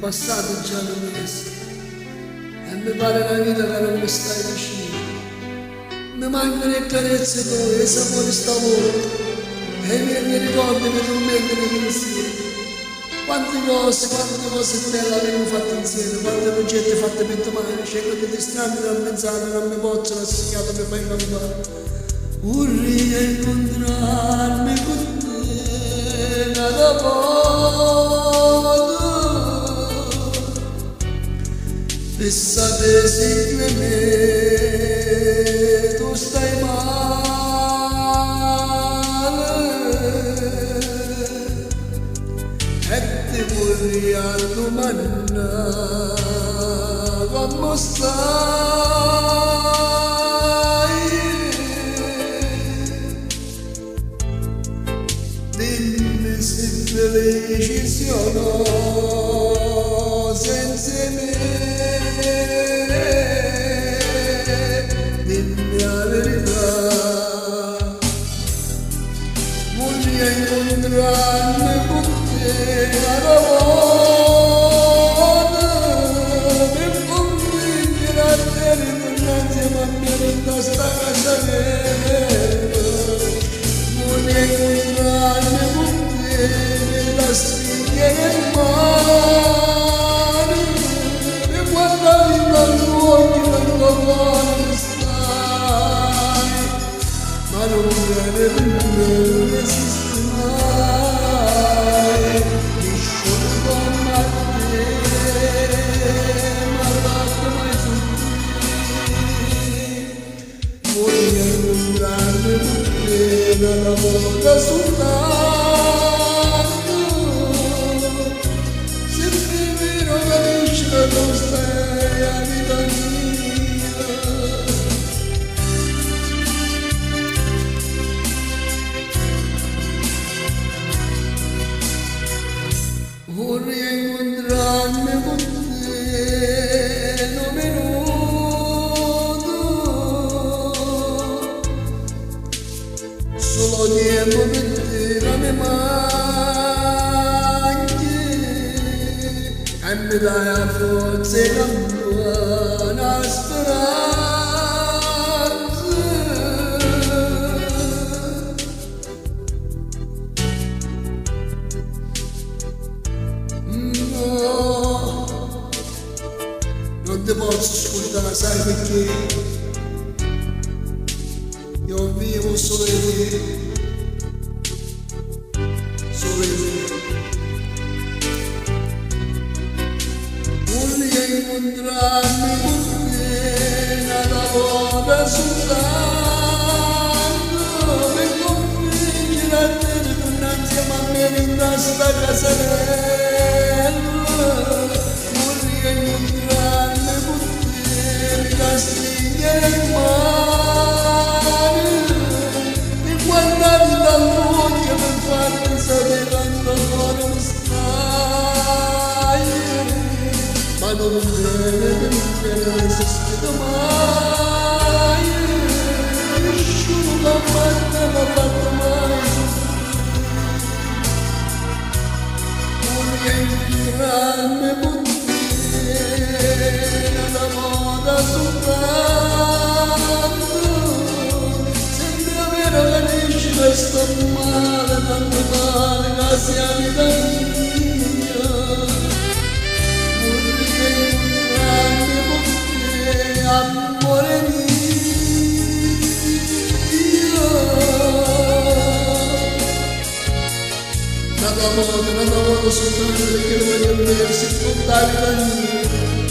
passato già un mese e mi pare una vita che non mi stai vicino. Mi mancano le carezze tue, i sapori stavolta e i miei ricordi mi tormentano gli insieme. Quante cose belle abbiamo fatto insieme, quante progetti fatti per domani, cerco di distrarmi dal pensare, non mi posso rassegnato, mi fai innamorato. Vorrei incontrarmi con te da poco, pensate sempre me, tu stai male e ti vorrei domandare come stai. Dimmi se felici sono senza me. Dimmi la verità. Voglio incontrarmi con te alla volta per convincere a te innanzi a me da sta casa mia. Voglio incontrarmi con te nella spiglia del mare e guardare dagli occhi del tuo cuore stai, ma non esiste mai, mi sciolgo ma te, ma guarda mai su me. Voglio incontrarmi con te nella volta soltanto, se vivere capisci che non stai a vita mia. Vorrei incontrarmi con te in un minuto, solo tempo per te non mi manchi e mi dai la forza e la buona speranza. Non ti posso ascoltare, sai perché? Io vivo solo in te, solo in te. Voglio incontrarmi con te nella volta soltanto per convincere a te di tornare insieme a me in questa casa bella. Voglio incontrarmi con te nella spiglia del mare e guardare dall'occhio per farti sapere quanto cuore mi stai, ma non esiste mai, nessuno l'ha fatto mai su me. Voglio incontrarmi con te nella moda soltanto, sembra vero che dici che sto male, tanto male che sia vita mia. Voglio incontrarmi con te, amore mio. Nada modo soltanto perché lo voglio vedere se contavi la mia.